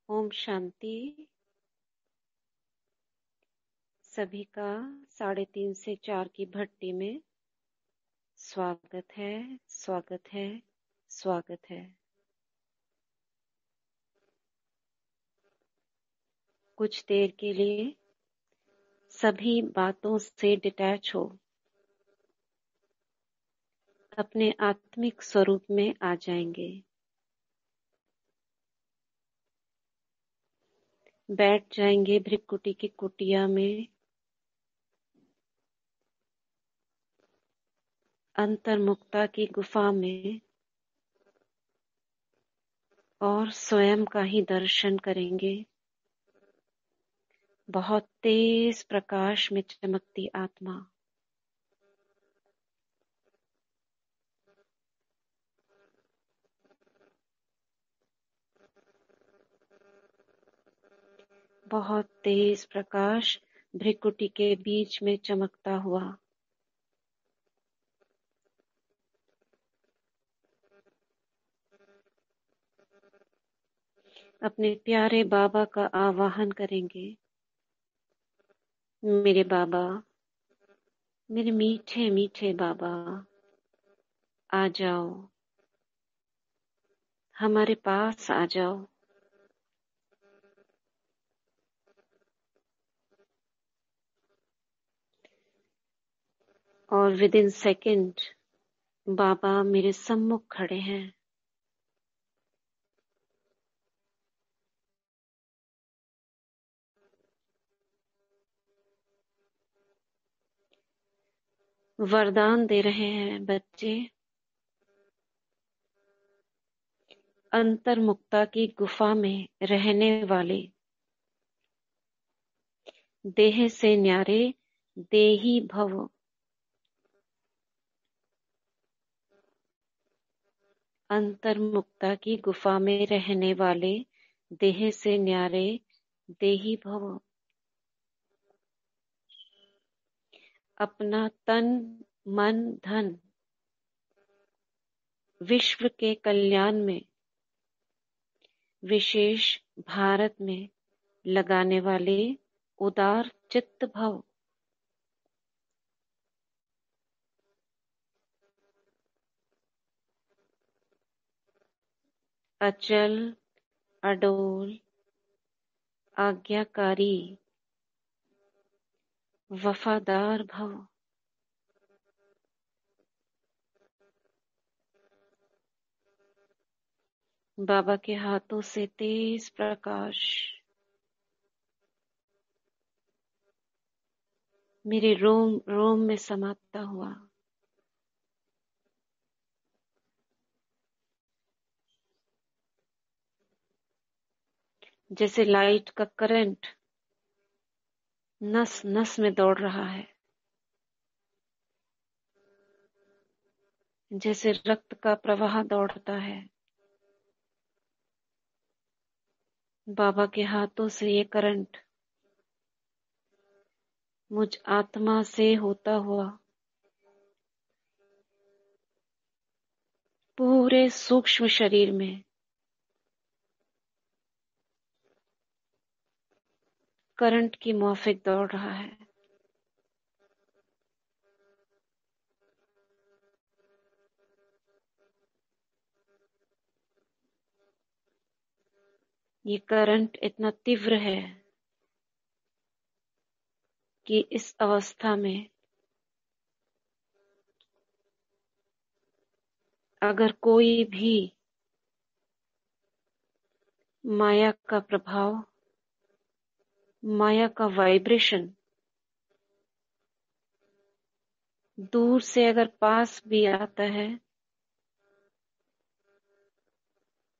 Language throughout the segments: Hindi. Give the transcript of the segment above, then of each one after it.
ओम शांति। सभी का 3:30 से 4 की भट्टी में स्वागत है, स्वागत है, स्वागत है। कुछ देर के लिए सभी बातों से डिटैच हो अपने आत्मिक स्वरूप में आ जाएंगे। बैठ जाएंगे भृकुटी की कुटिया में, अंतर्मुक्ता की गुफा में, और स्वयं का ही दर्शन करेंगे। बहुत तेज प्रकाश में चमकती आत्मा। बहुत तेज प्रकाश भृकुटी के बीच में चमकता हुआ। अपने प्यारे बाबा का आवाहन करेंगे। मेरे बाबा, मेरे मीठे मीठे बाबा, आ जाओ, हमारे पास आ जाओ। और विद इन सेकेंड बाबा मेरे सम्मुख खड़े हैं। वरदान दे रहे हैं, बच्चे, अंतर्मुक्ता की गुफा में रहने वाले, देह से न्यारे देही भव। अंतर्मुक्ता की गुफा में रहने वाले, देह से न्यारे देही भव। अपना तन मन धन विश्व के कल्याण में, विशेष भारत में लगाने वाले उदार चित्त भव। अचल अडोल आज्ञाकारी वफादार भव। बाबा के हाथों से तेज प्रकाश मेरे रोम रोम में समाता हुआ। जैसे लाइट का करंट नस नस में दौड़ रहा है, जैसे रक्त का प्रवाह दौड़ता है। बाबा के हाथों से ये करंट मुझ आत्मा से होता हुआ पूरे सूक्ष्म शरीर में करंट की माफिक दौड़ रहा है। ये करंट इतना तीव्र है कि इस अवस्था में अगर कोई भी माया का प्रभाव, माया का वाइब्रेशन दूर से अगर पास भी आता है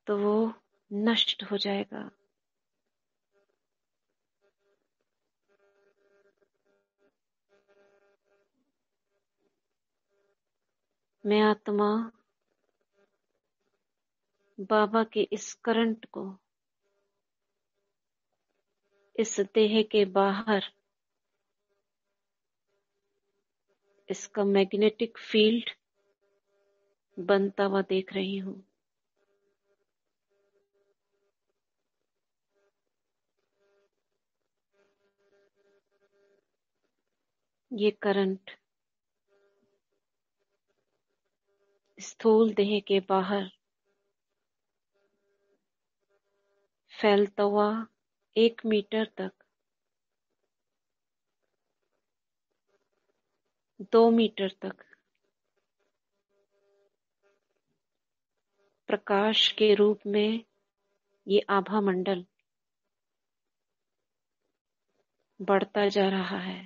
तो वो नष्ट हो जाएगा। मैं आत्मा बाबा के इस करंट को इस देह के बाहर, इसका मैग्नेटिक फील्ड बनता हुआ देख रही हूँ। ये करंट स्थूल देह के बाहर फैलता हुआ 1 मीटर तक, 2 मीटर तक प्रकाश के रूप में ये आभा मंडल बढ़ता जा रहा है।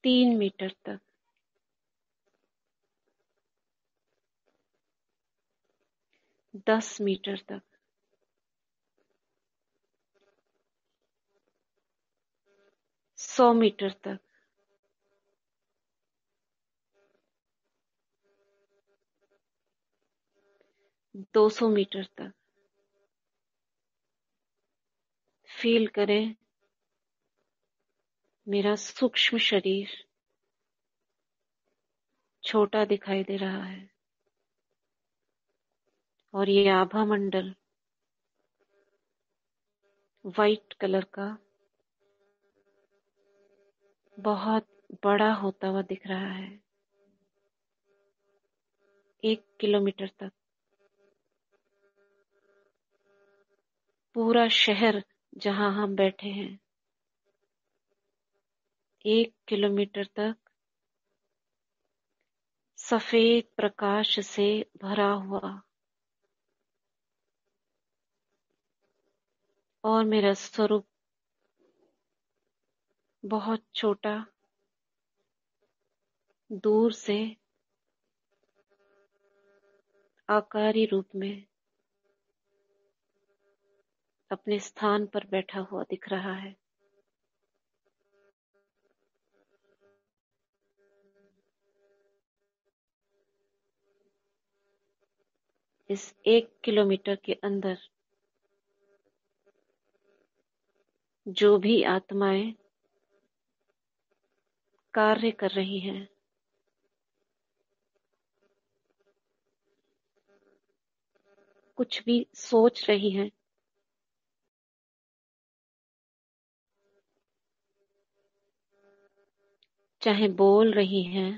3 मीटर तक, 10 मीटर तक, 100 मीटर तक, 200 मीटर तक। फील करें मेरा सूक्ष्म शरीर छोटा दिखाई दे रहा है और ये आभा मंडल वाइट कलर का बहुत बड़ा होता हुआ दिख रहा है। 1 किलोमीटर तक पूरा शहर जहां हम बैठे हैं, 1 किलोमीटर तक सफेद प्रकाश से भरा हुआ और मेरा स्वरूप बहुत छोटा दूर से आकारी रूप में अपने स्थान पर बैठा हुआ दिख रहा है। इस 1 किलोमीटर के अंदर जो भी आत्माएं कार्य कर रही हैं, कुछ भी सोच रही हैं, चाहे बोल रही हैं,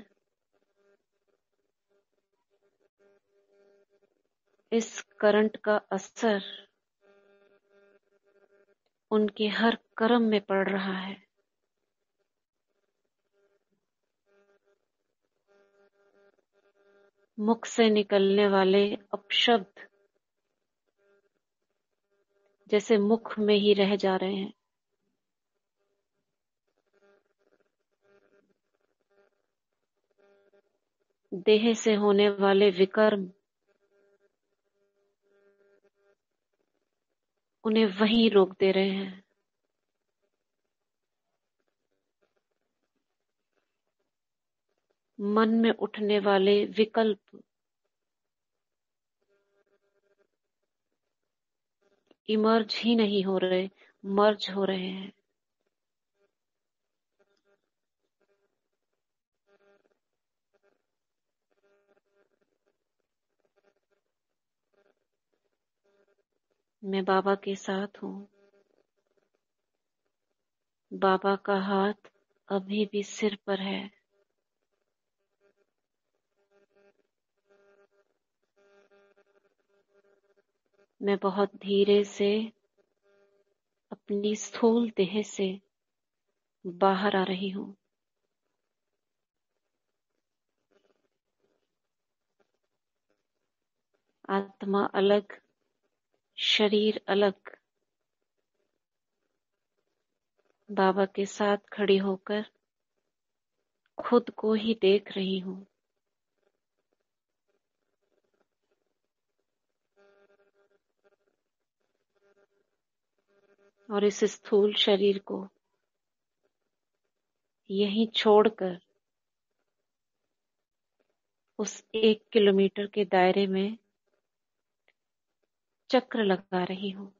इस करंट का असर उनके हर कर्म में पड़ रहा है। मुख से निकलने वाले अपशब्द जैसे मुख में ही रह जा रहे हैं। देह से होने वाले विकर्म उन्हें वहीं रोक दे रहे हैं। मन में उठने वाले विकल्प इमर्ज ही नहीं हो रहे, मर्ज हो रहे हैं। मैं बाबा के साथ हूँ। बाबा का हाथ अभी भी सिर पर है। मैं बहुत धीरे से अपनी स्थूल देह से बाहर आ रही हूँ। आत्मा अलग, शरीर अलग। बाबा के साथ खड़ी होकर खुद को ही देख रही हूँ। और इस स्थूल शरीर को यहीं छोड़कर उस 1 किलोमीटर के दायरे में चक्र लगा रही हूँ।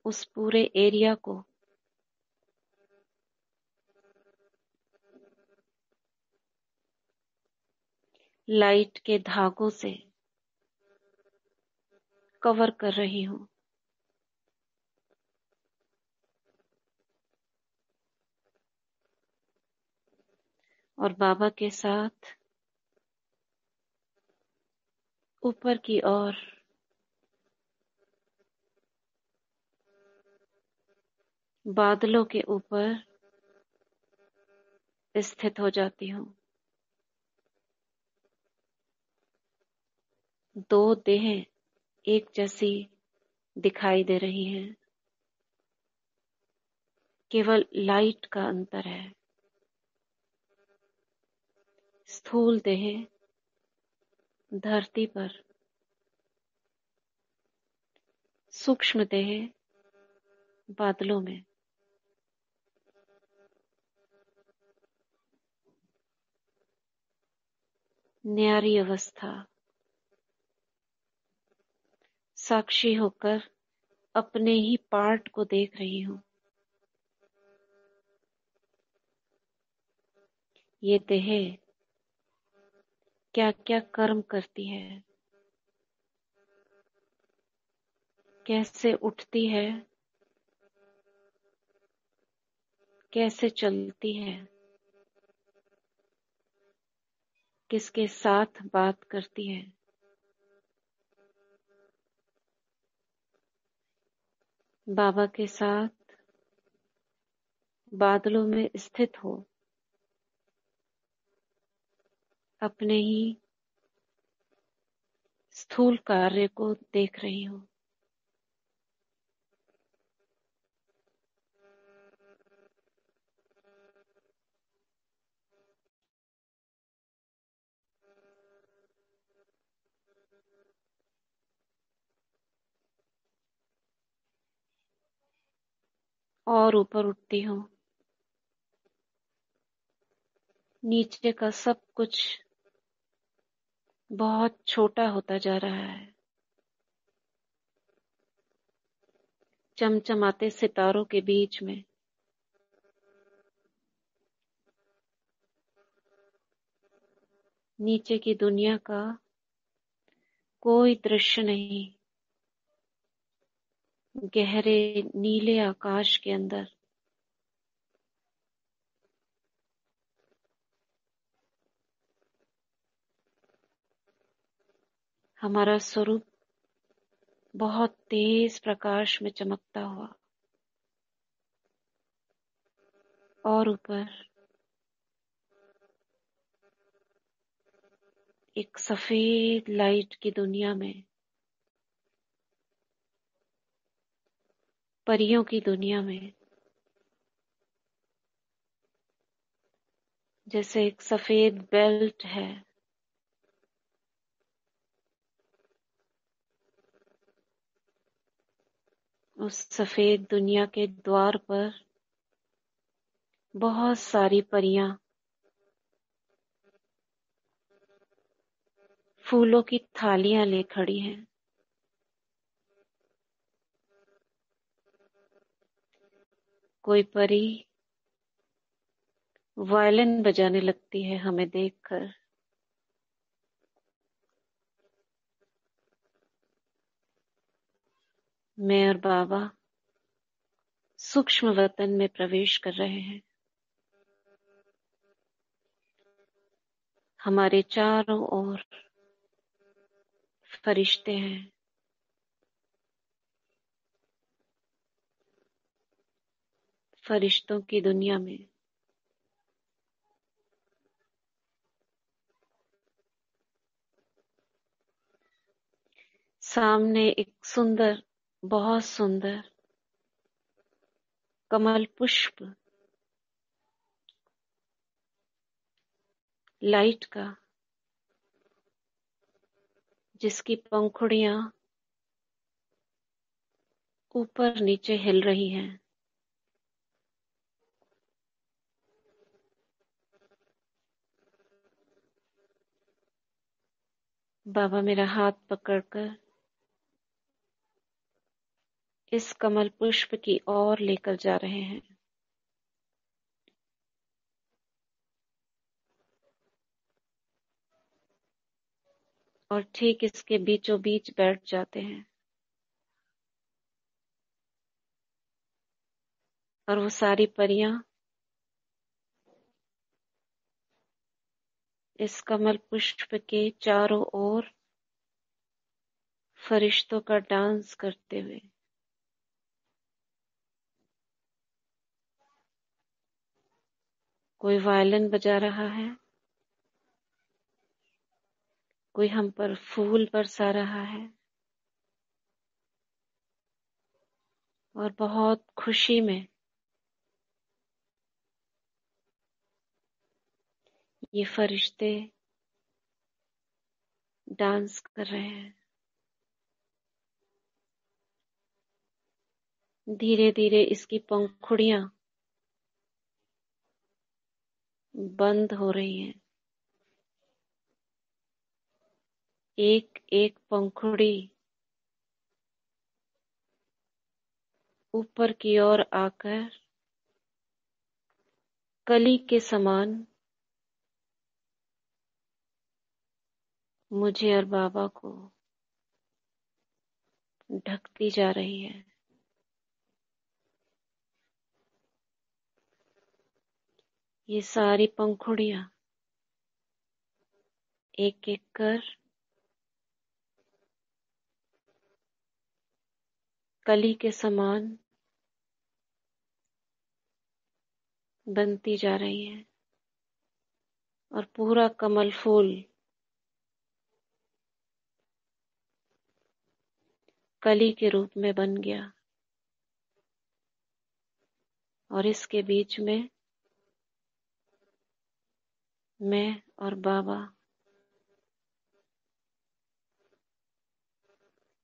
उस पूरे एरिया को लाइट के धागों से कवर कर रही हूं। और बाबा के साथ ऊपर की ओर बादलों के ऊपर स्थित हो जाती हूं। दो देह एक जैसी दिखाई दे रही हैं, केवल लाइट का अंतर है। स्थूल देह धरती पर, सूक्ष्म देह बादलों में। न्यारी अवस्था, साक्षी होकर अपने ही पार्ट को देख रही हूं। ये देह क्या क्या कर्म करती है, कैसे उठती है, कैसे चलती है, किसके साथ बात करती है। बाबा के साथ बादलों में स्थित हो अपने ही स्थूल कार्य को देख रही हूं। और ऊपर उठती हूं। नीचे का सब कुछ बहुत छोटा होता जा रहा है। चमचमाते सितारों के बीच में नीचे की दुनिया का कोई दृश्य नहीं। गहरे नीले आकाश के अंदर हमारा स्वरूप बहुत तेज प्रकाश में चमकता हुआ। और ऊपर एक सफेद लाइट की दुनिया में, परियों की दुनिया में, जैसे एक सफेद बेल्ट है, उस सफेद दुनिया के द्वार पर बहुत सारी परियां फूलों की थालियां ले खड़ी हैं। कोई परी वायलिन बजाने लगती है हमें देखकर। मैं और बाबा सूक्ष्म वतन में प्रवेश कर रहे हैं। हमारे चारों ओर फरिश्ते हैं। फरिश्तों की दुनिया में सामने एक सुंदर, बहुत सुंदर कमल पुष्प लाइट का, जिसकी पंखुड़ियां ऊपर नीचे हिल रही हैं। बाबा मेरा हाथ पकड़कर इस कमल पुष्प की ओर लेकर जा रहे हैं। और ठीक इसके बीचों बीच बैठ जाते हैं। और वो सारी परियां इस कमल पुष्प के चारों ओर फरिश्तों का डांस करते हुए, कोई वायलिन बजा रहा है, कोई हम पर फूल बरसा रहा है, और बहुत खुशी में ये फरिश्ते डांस कर रहे हैं। धीरे धीरे इसकी पंखुड़ियां बंद हो रही हैं। एक एक पंखुड़ी ऊपर की ओर आकर कली के समान मुझे और बाबा को ढकती जा रही है। ये सारी पंखुड़ियां एक एक कर कली के समान बनती जा रही हैं, और पूरा कमल फूल कली के रूप में बन गया। और इसके बीच में मैं और बाबा,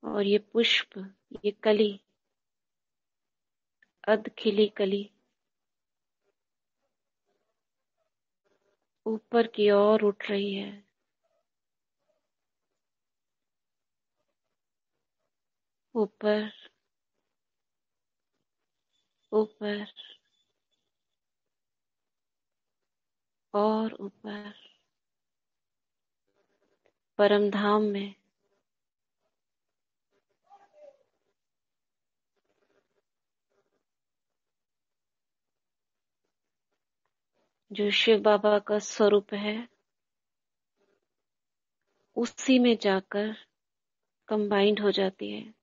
और ये पुष्प, ये कली, अध खिली कली ऊपर की ओर उठ रही है। ऊपर ऊपर और ऊपर, परम धाम में जो शिव बाबा का स्वरूप है, उसी में जाकर कंबाइंड हो जाती है।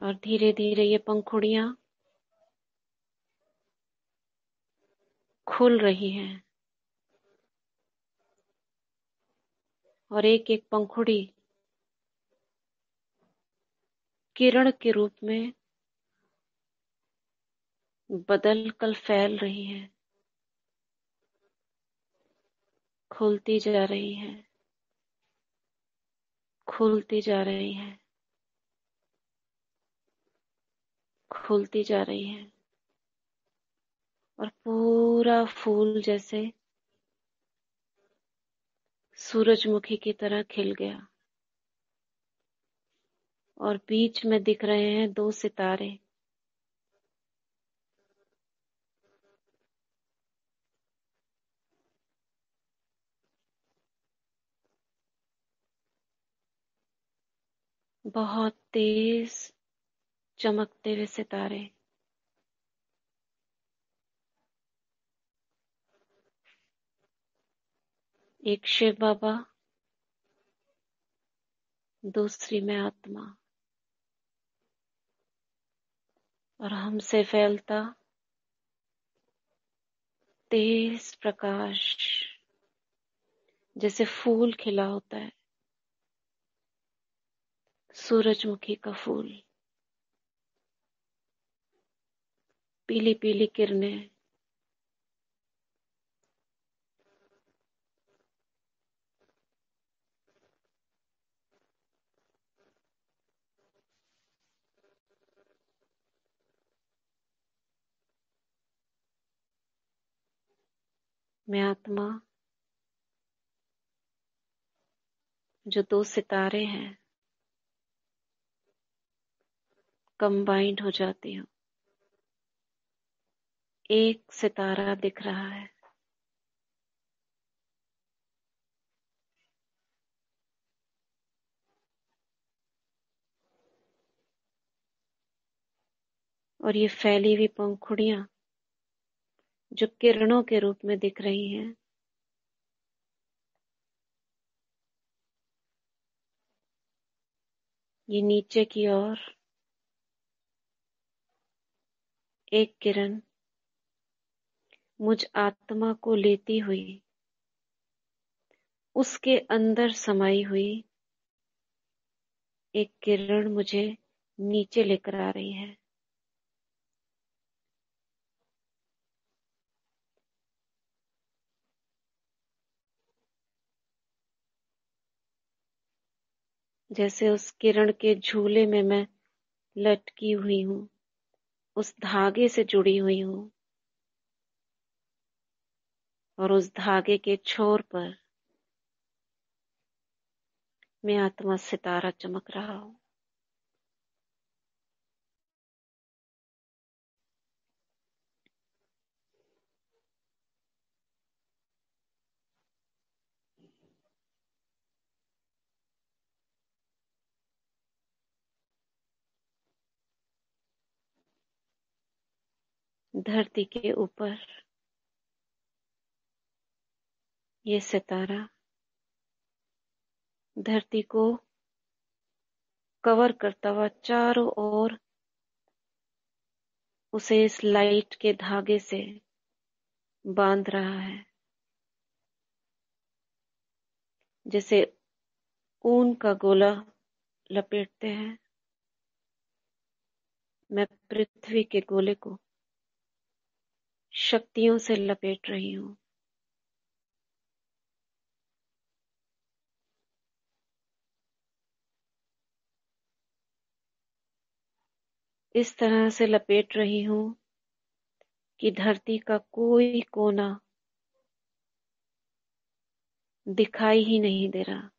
और धीरे धीरे ये पंखुड़ियां खुल रही हैं, और एक एक पंखुड़ी किरण के रूप में बदल कर फैल रही है, खुलती जा रही है, खुलती जा रही है, खुलती जा रही है। और पूरा फूल जैसे सूरजमुखी की तरह खिल गया। और बीच में दिख रहे हैं दो सितारे। बहुत तेज चमकते हुए सितारे। एक शिव बाबा, दूसरी में आत्मा, और हमसे फैलता तेज प्रकाश, जैसे फूल खिला होता है, सूरजमुखी का फूल। पीली पीली किरणें, मैं आत्मा, जो दो सितारे हैं, कंबाइंड हो जाती हूँ। एक सितारा दिख रहा है, और ये फैली हुई पंखुड़ियां जो किरणों के रूप में दिख रही हैं, ये नीचे की ओर एक किरण मुझ आत्मा को लेती हुई उसके अंदर समाई हुई एक किरण मुझे नीचे लेकर आ रही है। जैसे उस किरण के झूले में मैं लटकी हुई हूँ, उस धागे से जुड़ी हुई हूँ, और उस धागे के छोर पर मैं आत्मा सितारा चमक रहा हूँ। धरती के ऊपर ये सितारा धरती को कवर करता हुआ चारों ओर उसे इस लाइट के धागे से बांध रहा है, जैसे ऊन का गोला लपेटते हैं। मैं पृथ्वी के गोले को शक्तियों से लपेट रही हूँ। इस तरह से लपेट रही हूँ कि धरती का कोई कोना दिखाई ही नहीं दे रहा।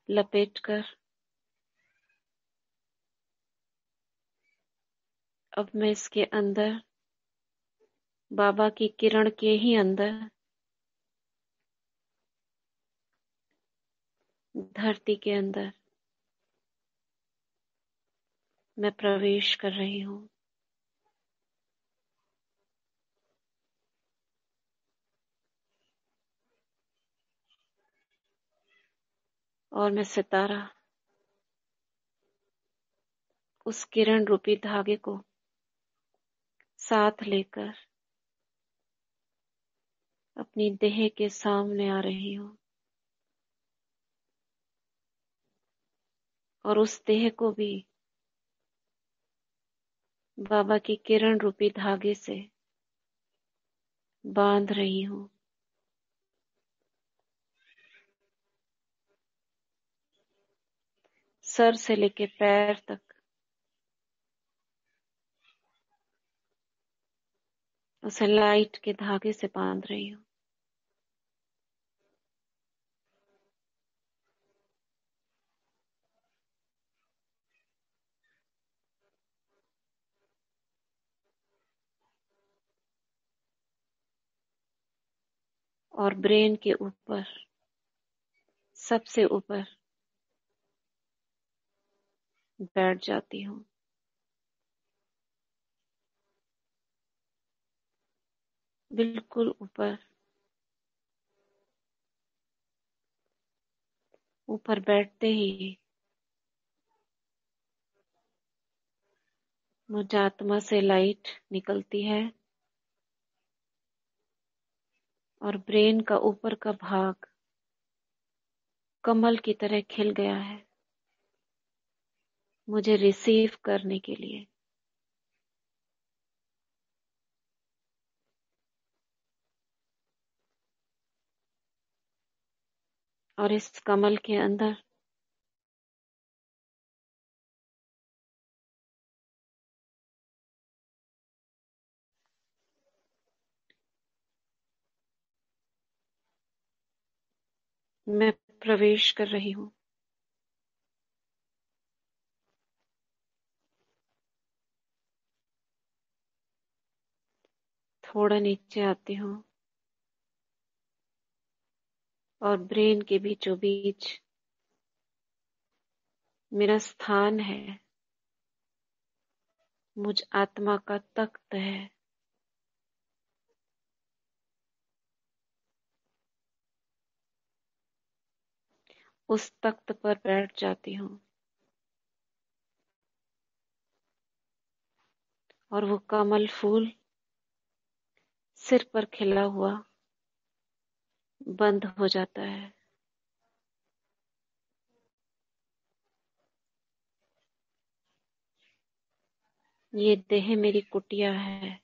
लपेटकर अब मैं इसके अंदर, बाबा की किरण के ही अंदर, धरती के अंदर मैं प्रवेश कर रही हूँ। और मैं सितारा, उस किरण रूपी धागे को साथ लेकर अपनी देह के सामने आ रही हूँ, और उस देह को भी बाबा की किरण रूपी धागे से बांध रही हूँ। सर से लेके पैर तक उसे लाइट के धागे से बांध रही हूँ। और ब्रेन के ऊपर, सबसे ऊपर बैठ जाती हूँ। बिल्कुल ऊपर, ऊपर बैठते ही मुझ आत्मा से लाइट निकलती है, और ब्रेन का ऊपर का भाग कमल की तरह खिल गया है मुझे रिसीव करने के लिए। और इस कमल के अंदर मैं प्रवेश कर रही हूँ। थोड़ा नीचे आती हूँ और ब्रेन के बीचों बीच मेरा स्थान है, मुझ आत्मा का तख्त है। उस तख्त पर बैठ जाती हूँ और वो कमल फूल सिर पर खिला हुआ बंद हो जाता है। ये देह मेरी कुटिया है।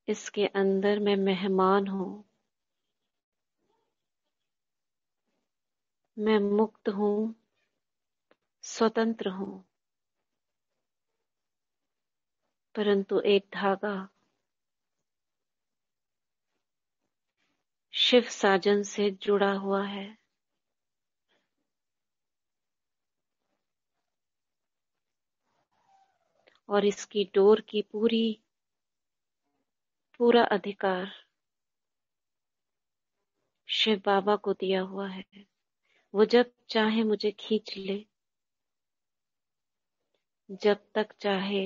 इसके अंदर मैं मेहमान हूँ। मैं मुक्त हूँ, स्वतंत्र हूँ, परंतु एक धागा शिव साजन से जुड़ा हुआ है। और इसकी डोर की पूरा अधिकार शिव बाबा को दिया हुआ है। वो जब चाहे मुझे खींच ले, जब तक चाहे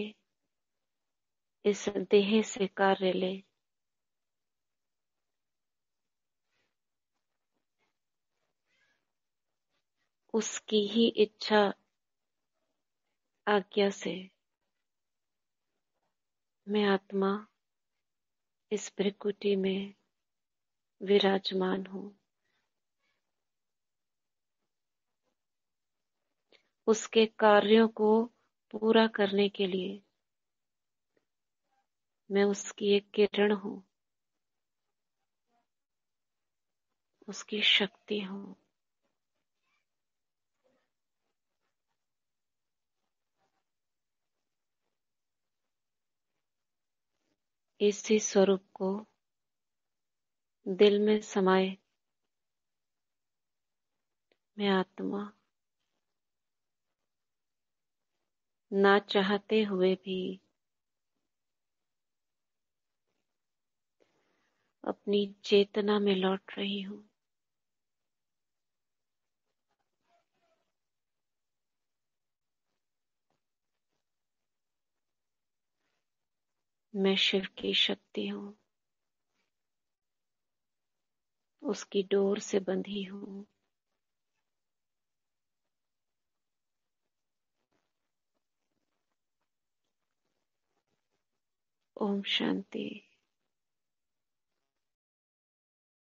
इस देह से कार्य ले। उसकी ही इच्छा आज्ञा से मैं आत्मा इस भृकुटी में विराजमान हूँ। उसके कार्यों को पूरा करने के लिए मैं उसकी एक किरण हूँ, उसकी शक्ति हूँ। इसी स्वरूप को दिल में समाये मैं आत्मा ना चाहते हुए भी अपनी चेतना में लौट रही हूँ। मैं शिव की शक्ति हूँ, उसकी डोर से बंधी हूँ। ओम शांति।